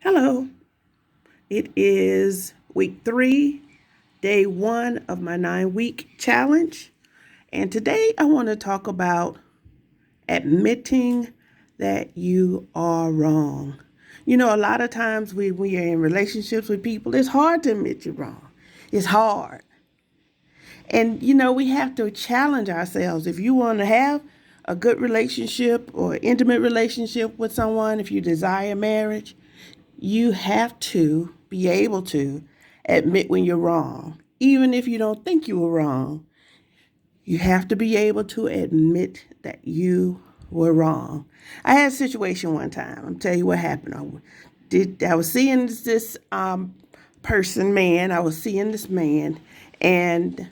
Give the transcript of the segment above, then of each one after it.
Hello, it is week 3, day 1 of my 9-week challenge. And today I want to talk about admitting that you are wrong. You know, a lot of times when we are in relationships with people, it's hard to admit you're wrong. It's hard. And, we have to challenge ourselves. If you want to have a good relationship or intimate relationship with someone, if you desire marriage, you have to be able to admit when you're wrong. Even if you don't think you were wrong, you have to be able to admit that you were wrong. I had a situation one time. I'll tell you what happened. I was seeing this man. I was seeing this man, and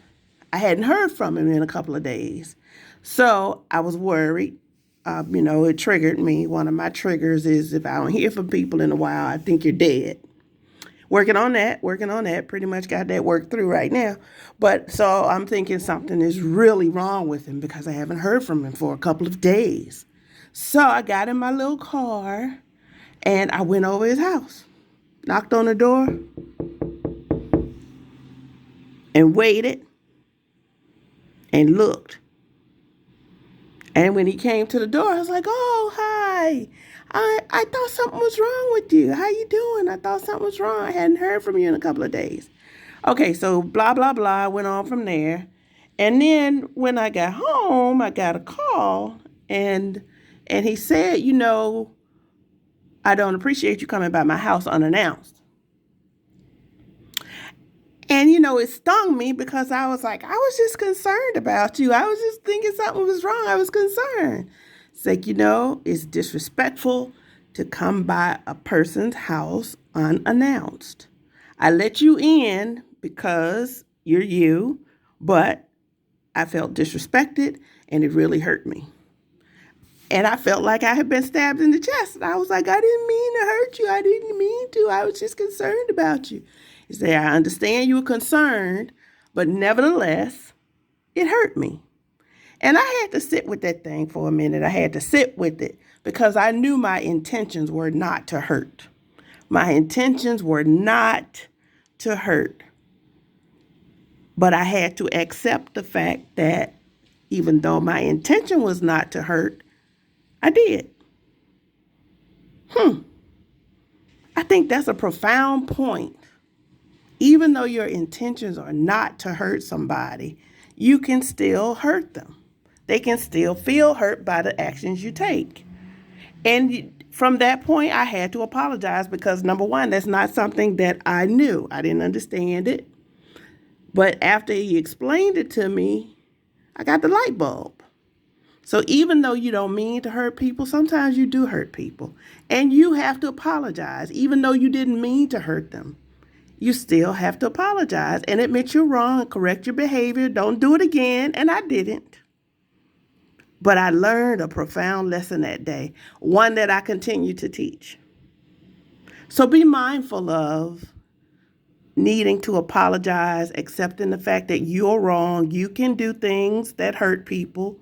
I hadn't heard from him in a couple of days. So I was worried. It triggered me. One of my triggers is if I don't hear from people in a while, I think you're dead. Working on that, pretty much got that worked through right now. But so I'm thinking something is really wrong with him because I haven't heard from him for a couple of days. So I got in my little car and I went over his house, knocked on the door and waited and looked. And when he came to the door, I was like, "Oh, hi. I thought something was wrong with you. How you doing? I thought something was wrong. I hadn't heard from you in a couple of days." Okay, so blah, blah, blah, went on from there. And then when I got home, I got a call and he said, "I don't appreciate you coming by my house unannounced." And, it stung me because I was like, I was just concerned about you. I was just thinking something was wrong. I was concerned. It's like, it's disrespectful to come by a person's house unannounced. I let you in because you're you, but I felt disrespected and it really hurt me. And I felt like I had been stabbed in the chest. And I was like, I didn't mean to hurt you. I didn't mean to. I was just concerned about you. He said, I understand you were concerned, but nevertheless, it hurt me. And I had to sit with that thing for a minute. I had to sit with it because I knew my intentions were not to hurt. My intentions were not to hurt. But I had to accept the fact that even though my intention was not to hurt, I did. I think that's a profound point. Even though your intentions are not to hurt somebody, you can still hurt them. They can still feel hurt by the actions you take. And from that point, I had to apologize because, number one, that's not something that I knew. I didn't understand it. But after he explained it to me, I got the light bulb. So even though you don't mean to hurt people, sometimes you do hurt people. And you have to apologize. Even though you didn't mean to hurt them, you still have to apologize and admit you're wrong and correct your behavior. Don't do it again. And I didn't. But I learned a profound lesson that day, one that I continue to teach. So be mindful of needing to apologize, accepting the fact that you're wrong. You can do things that hurt people.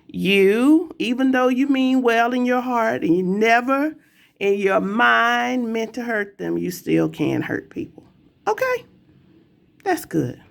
Even though you mean well in your heart and you never in your mind meant to hurt them, you still can hurt people. Okay, that's good.